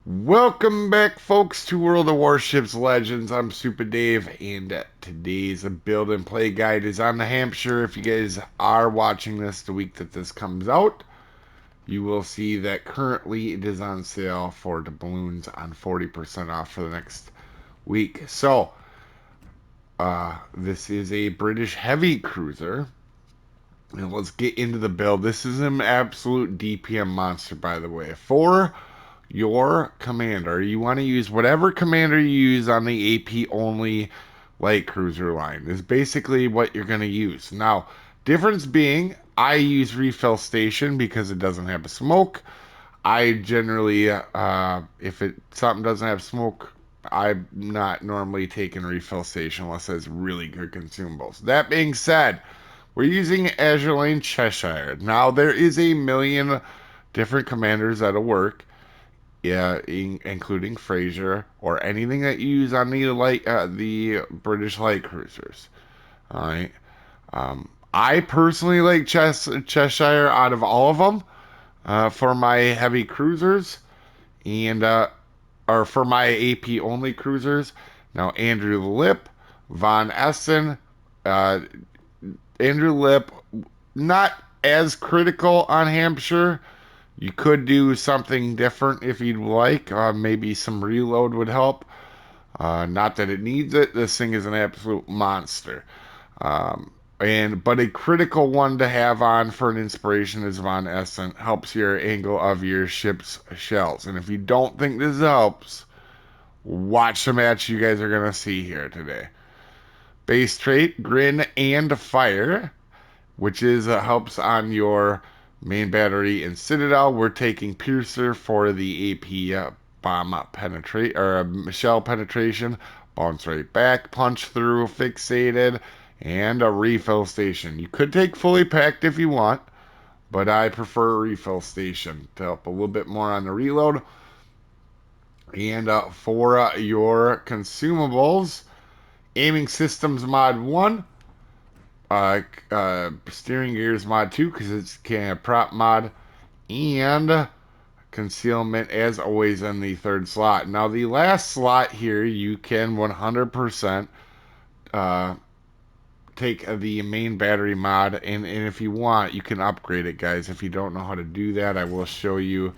Welcome back, folks, to World of Warships Legends. I'm Soopa-Dave, and today's build and play guide is on the Hampshire. If you guys are watching this the week that this comes out, you will see that currently it is on sale for the balloons on 40% off for the next week. So, this is a British heavy cruiser. And let's get into the build. This is an absolute DPM monster, by the way. For your commander, you want to use whatever commander you use on the AP only light cruiser line is basically what you're going to use. Now, difference being, I use refill station because it doesn't have a smoke. I generally, if something doesn't have smoke, I'm not normally taking refill station unless it's really good consumables. That being said, we're using Azure Lane Cheshire. Now, there is a million different commanders that'll work, yeah, including Fraser or anything that you use on the British light cruisers. All right. I personally like Cheshire out of all of them for my heavy cruisers and or for my AP only cruisers. Now, Andrew Lip, Von Essen, uh, Andrew Lip, not as critical on Hampshire. You could do something different if you'd like. Maybe some reload would help. Not that it needs it. This thing is an absolute monster. But a critical one to have on for an inspiration is Von Essen. Helps your angle of your ship's shells. And if you don't think this helps, watch the match you guys are gonna see here today. Base trait, Grin and Fire, which is helps on your main battery and Citadel. We're taking Piercer for the AP bomb penetrate or shell penetration, bounce right back, punch through, fixated, and a refill station. You could take fully packed if you want, but I prefer a refill station to help a little bit more on the reload. And for your consumables, aiming systems mod 1, steering gears mod 2 because it's kind of prop mod, and concealment as always in the third slot. Now the last slot here you can 100% take the main battery mod, and if you want you can upgrade it, guys. If you don't know how to do that, I will show you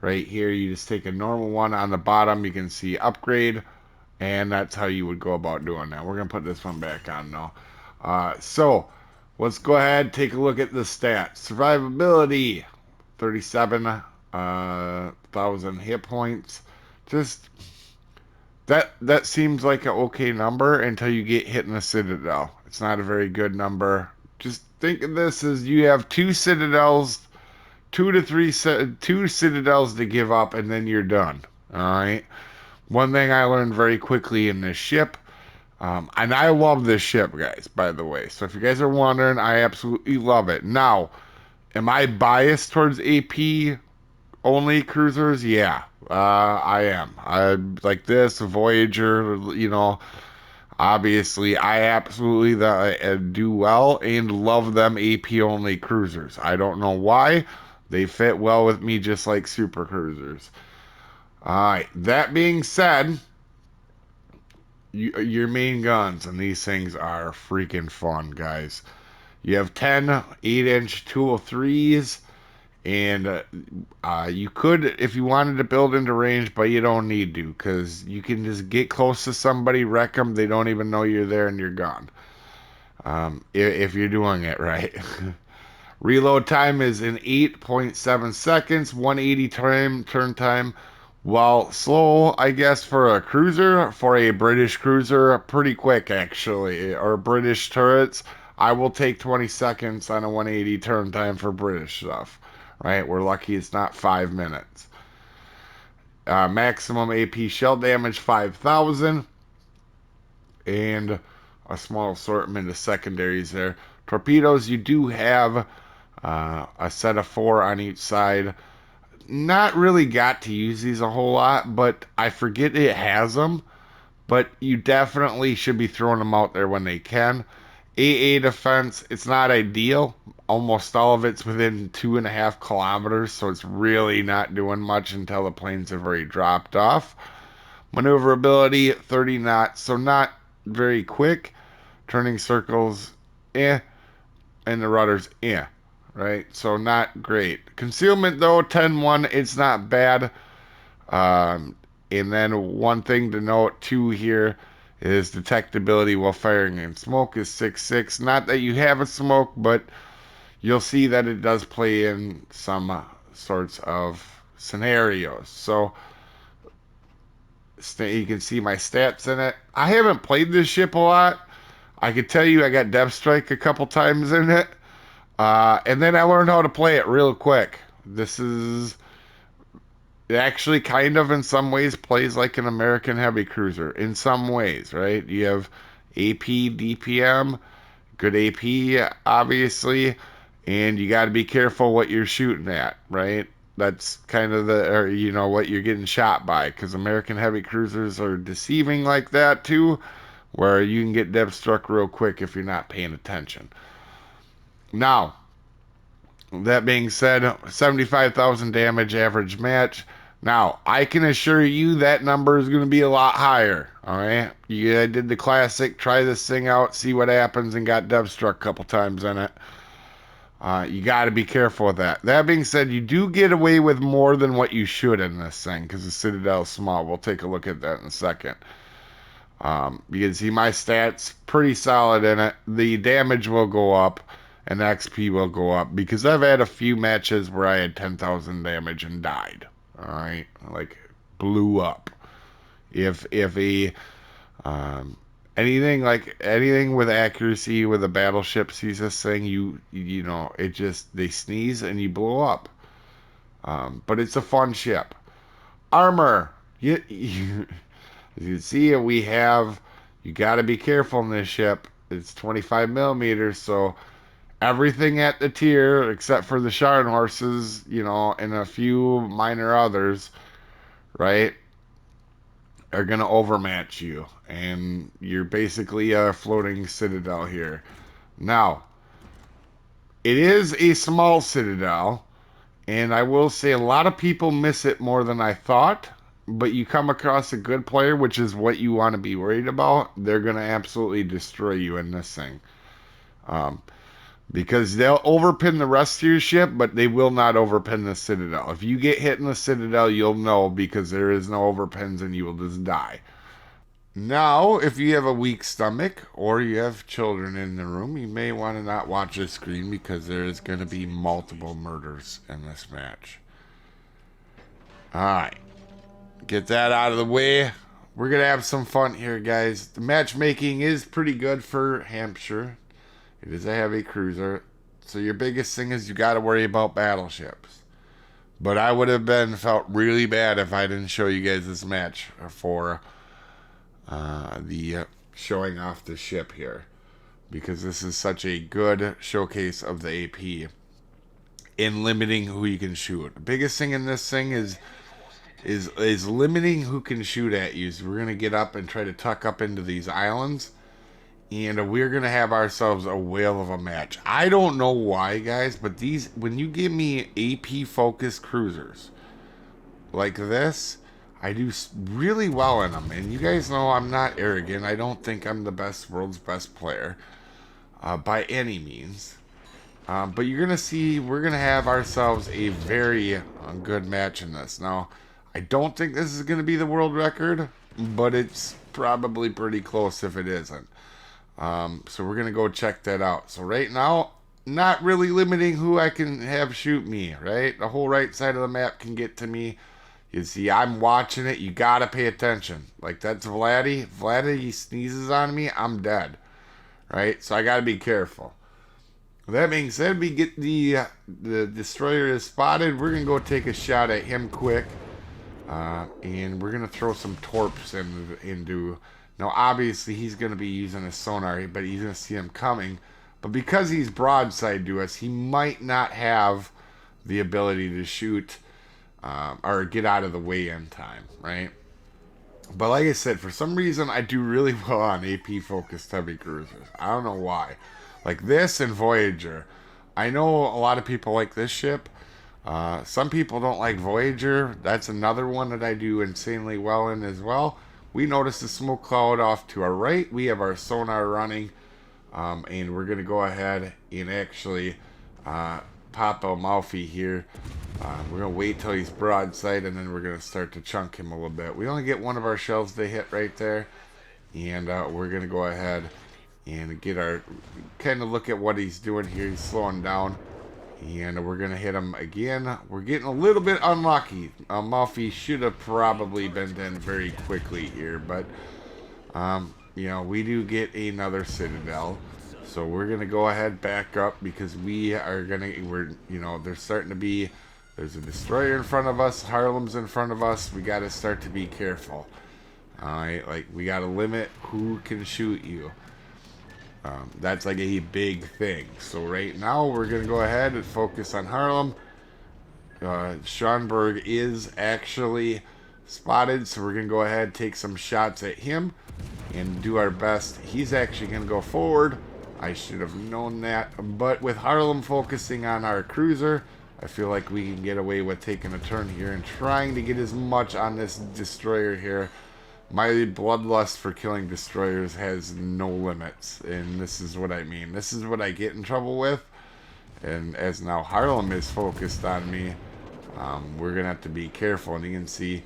right here. You just take a normal one. On the bottom you can see upgrade, and that's how you would go about doing that. We're gonna put this one back on now. So let's go ahead, take a look at the stats. Survivability, 37,000 hit points. Just that seems like an okay number until you get hit in the Citadel. It's not a very good number. Just think of this as you have two Citadels, two Citadels to give up, and then you're done. All right. One thing I learned very quickly in this ship, and I love this ship, guys, by the way. So if you guys are wondering, I absolutely love it. Now, am I biased towards AP only cruisers? Yeah, I am. I like this Voyager. Obviously, I absolutely do well and love them AP only cruisers. I don't know why. They fit well with me just like super cruisers. All right. That being said, your main guns, and these things are freaking fun, guys. You have 10 8-inch 203s, and you could, if you wanted to build into range, but you don't need to because you can just get close to somebody, wreck them, they don't even know you're there, and you're gone. If you're doing it right. Reload time is in 8.7 seconds, 180 turn time. While slow, I guess, for a cruiser, for a British cruiser, pretty quick actually. Or British turrets, I will take 20 seconds on a 180 turn time for British stuff. Right? We're lucky it's not 5 minutes. Maximum AP shell damage 5,000. And a small assortment of secondaries there. Torpedoes, you do have a set of 4 on each side. Not really got to use these a whole lot, but I forget it has them. But you definitely should be throwing them out there when they can. AA defense, it's not ideal. Almost all of it's within 2.5 kilometers, so it's really not doing much until the planes have already dropped off. Maneuverability, 30 knots, so not very quick. Turning circles, eh. And the rudder's, eh. Right? So not great. Concealment, though, 10-1, it's not bad. And then one thing to note, too, here is detectability while firing in smoke is 6.6. Not that you have a smoke, but you'll see that it does play in some sorts of scenarios. So you can see my stats in it. I haven't played this ship a lot. I could tell you I got Depth Strike a couple times in it. And then I learned how to play it real quick. This is... It actually kind of in some ways plays like an American heavy cruiser. In some ways, right? You have AP, DPM, good AP, obviously, and you got to be careful what you're shooting at, right? That's kind of what you're getting shot by, because American heavy cruisers are deceiving like that too, where you can get depth struck real quick if you're not paying attention. Now, that being said, 75,000 damage average match. Now, I can assure you that number is going to be a lot higher. All right, I did the classic, try this thing out, see what happens, and got depth struck a couple times in it. You got to be careful with that. That being said, you do get away with more than what you should in this thing because the Citadel is small. We'll take a look at that in a second. You can see my stats pretty solid in it. The damage will go up and XP will go up because I've had a few matches where I had 10,000 damage and died. All right, like blew up. If anything with accuracy with a battleship sees this thing, they sneeze and you blow up. But it's a fun ship. Armor, as you can see, you got to be careful in this ship. It's 25 millimeters, so everything at the tier except for the Sharn horses, and a few minor others, right, are going to overmatch you. And you're basically a floating citadel here. Now, it is a small citadel, and I will say a lot of people miss it more than I thought. But you come across a good player, which is what you want to be worried about, they're going to absolutely destroy you in this thing. Because they'll overpin the rest of your ship, but they will not overpin the Citadel. If you get hit in the Citadel, you'll know because there is no overpins and you will just die. Now, if you have a weak stomach or you have children in the room, you may want to not watch the screen because there is going to be multiple murders in this match. Alright. Get that out of the way. We're going to have some fun here, guys. The matchmaking is pretty good for Hampshire. It is a heavy cruiser. So your biggest thing is you got to worry about battleships. But I would have felt really bad if I didn't show you guys this match for the showing off the ship here. Because this is such a good showcase of the AP in limiting who you can shoot. The biggest thing in this thing is limiting who can shoot at you. So we're going to get up and try to tuck up into these islands. And we're going to have ourselves a whale of a match. I don't know why, guys, but when you give me AP-focused cruisers like this, I do really well in them. And you guys know I'm not arrogant. I don't think I'm the world's best player by any means. But you're going to see we're going to have ourselves a very good match in this. Now, I don't think this is going to be the world record, but it's probably pretty close if it isn't. So we're going to go check that out. So right now, not really limiting who I can have shoot me, right? The whole right side of the map can get to me. You see, I'm watching it. You got to pay attention. Like, that's Vladdy. Vladdy, he sneezes on me, I'm dead. Right? So I got to be careful. That being said, we get the destroyer is spotted. We're going to go take a shot at him quick. And we're going to throw some torps into... Now, obviously, he's going to be using a sonar, but he's going to see him coming. But because he's broadside to us, he might not have the ability to shoot or get out of the way in time, right? But like I said, for some reason, I do really well on AP-focused heavy cruisers. I don't know why. Like this and Voyager. I know a lot of people like this ship. Some people don't like Voyager. That's another one that I do insanely well in as well. We notice the smoke cloud off to our right. We have our sonar running, and we're going to go ahead and actually pop Amalfi here. We're going to wait till he's broadside, and then we're going to start to chunk him a little bit. We only get one of our shells to hit right there, and we're going to go ahead and get our kind of look at what he's doing here. He's slowing down, and we're going to hit him again. We're getting a little bit unlucky. Amalfi should have probably been done very quickly here, but you know, we do get another Citadel. So we're going to go ahead back up because we're, you know, there's a destroyer in front of us, Harlem's in front of us. We got to start to be careful. Alright, like, we got to limit who can shoot you. That's like a big thing. So right now we're going to go ahead and focus on Harlem. Schonberg is actually spotted, so we're going to go ahead and take some shots at him and do our best. He's actually going to go forward. I should have known that. But with Harlem focusing on our cruiser, I feel like we can get away with taking a turn here and trying to get as much on this destroyer here. My bloodlust for killing destroyers has no limits, and this is what I mean. This is what I get in trouble with. And as now Harlem is focused on me, we're going to have to be careful. And you can see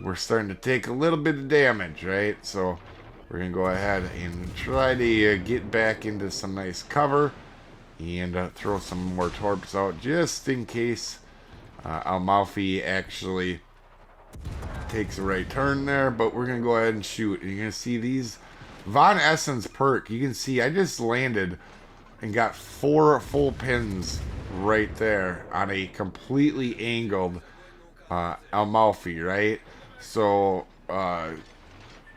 we're starting to take a little bit of damage, right? So we're going to go ahead and try to get back into some nice cover and throw some more torps out just in case Amalfi actually takes a right turn there. But we're going to go ahead and shoot. And you're going to see these Von Essen's perk. You can see I just landed and got 4 full pins right there on a completely angled Amalfi, right? So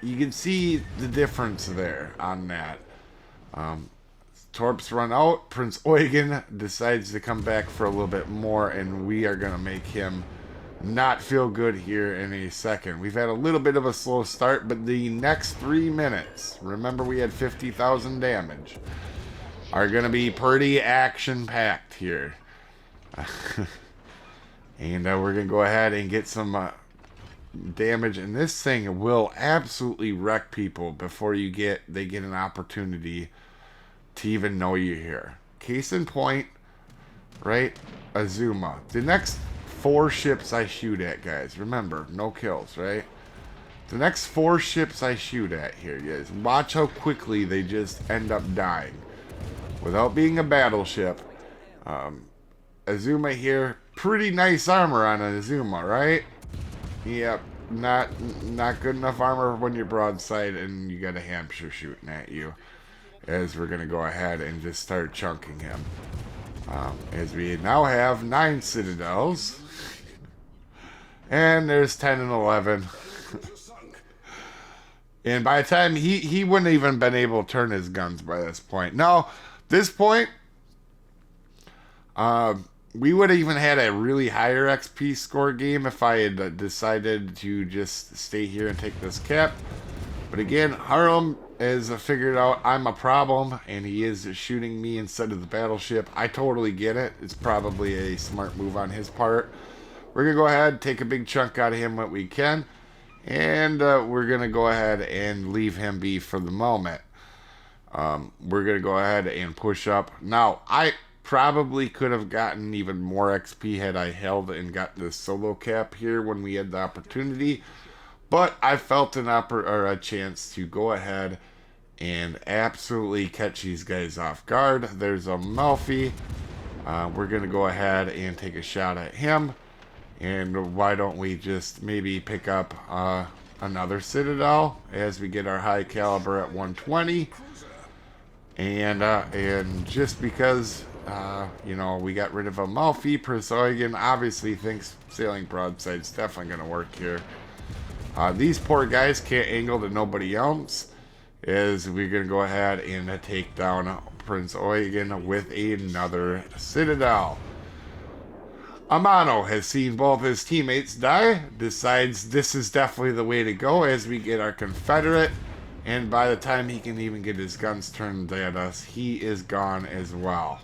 you can see the difference there on that. Torps run out. Prince Eugen decides to come back for a little bit more, and we are going to make him not feel good here in a second. We've had a little bit of a slow start, but the next 3 minutes, remember we had 50,000 damage, are going to be pretty action-packed here. And we're going to go ahead and get some damage, and this thing will absolutely wreck people before they get an opportunity to even know you're here. Case in point, right? Azuma. The next 4 ships I shoot at, guys, remember, no kills, right? The next 4 ships I shoot at here, guys, watch how quickly they just end up dying without being a battleship. Azuma here, pretty nice armor on an Azuma, right? Yep, not good enough armor when you're broadside and you got a Hampshire shooting at you. As we're going to go ahead and just start chunking him. As we now have 9 Citadels. And there's 10 and 11. And by the time he wouldn't even been able to turn his guns by this point. Now, this point, we would have even had a really higher XP score game if I had decided to just stay here and take this cap. But again, Harlem has figured out I'm a problem, and he is shooting me instead of the battleship. I totally get it. It's probably a smart move on his part. We're going to go ahead and take a big chunk out of him what we can. And we're going to go ahead and leave him be for the moment. We're going to go ahead and push up. Now, I probably could have gotten even more XP had I held and got the solo cap here when we had the opportunity. But I felt a chance to go ahead and absolutely catch these guys off guard. There's Amalfi. We're going to go ahead and take a shot at him. And why don't we just maybe pick up another Citadel as we get our high caliber at 120. And just because, you know, we got rid of Amalfi, Prince Eugen obviously thinks sailing broadside is definitely going to work here. These poor guys can't angle to nobody else, as we're going to go ahead and take down Prince Eugen with another Citadel. Amano has seen both his teammates die, decides this is definitely the way to go as we get our Confederate, and by the time he can even get his guns turned at us, he is gone as well.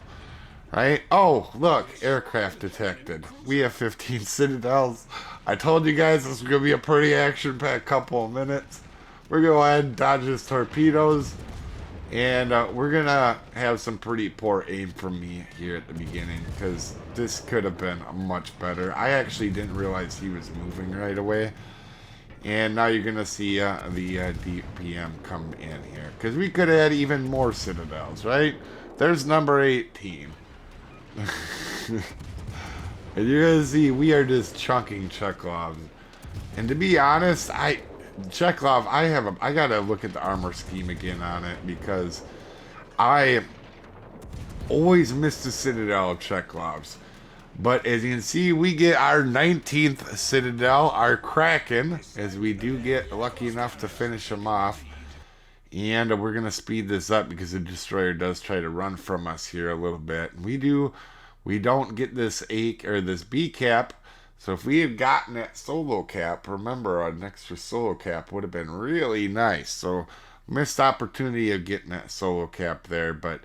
Right? Oh, look, aircraft detected. We have 15 citadels. I told you guys this was going to be a pretty action-packed couple of minutes. We're going to go ahead and dodge his torpedoes. And we're going to have some pretty poor aim from me here at the beginning, because this could have been much better. I actually didn't realize he was moving right away. And now you're going to see the DPM come in here, because we could have had even more citadels, right? There's number 18. And you're gonna see we are just chunking Chekhovs. And to be honest, Chekhov, I gotta look at the armor scheme again on it, because I always miss the Citadel of Chekhovs. But as you can see, we get our 19th Citadel, our Kraken, as we do get lucky enough to finish them off. And we're going to speed this up because the destroyer does try to run from us here a little bit. We don't get this A or this B cap. So if we had gotten that solo cap, remember an extra solo cap would have been really nice. So missed opportunity of getting that solo cap there, but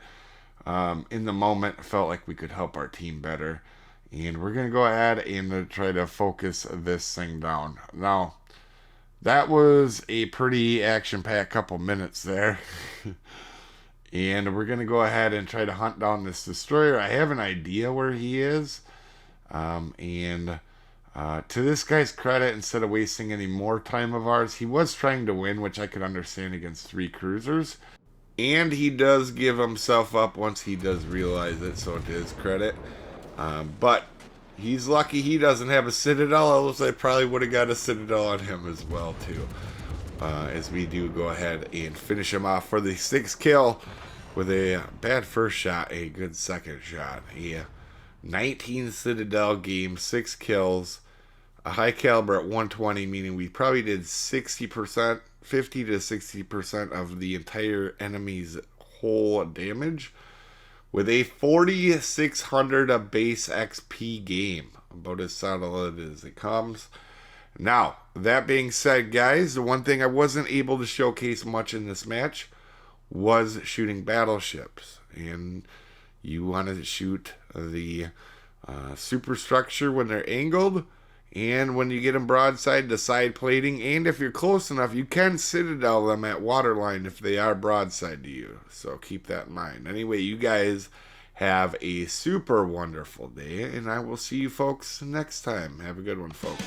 in the moment felt like we could help our team better. And we're going to go ahead and try to focus this thing down. Now, that was a pretty action-packed couple minutes there. And we're going to go ahead and try to hunt down this destroyer. I have an idea where he is. To this guy's credit, instead of wasting any more time of ours, he was trying to win, which I could understand against 3 cruisers. And he does give himself up once he does realize it, so to his credit. But he's lucky he doesn't have a Citadel, else I probably would have got a Citadel on him as well, too. As we do go ahead and finish him off for the 6th kill with a bad first shot, a good second shot. A 19 Citadel game, 6 kills, a high caliber at 120, meaning we probably did 60%, 50 to 60% of the entire enemy's whole damage, with a 4,600 base XP game. About as solid as it comes. Now, that being said, guys, the one thing I wasn't able to showcase much in this match was shooting battleships. And you want to shoot the superstructure when they're angled, and when you get them broadside, the side plating, and if you're close enough, you can citadel them at waterline if they are broadside to you. So keep that in mind. Anyway, you guys have a super wonderful day, and I will see you folks next time. Have a good one, folks.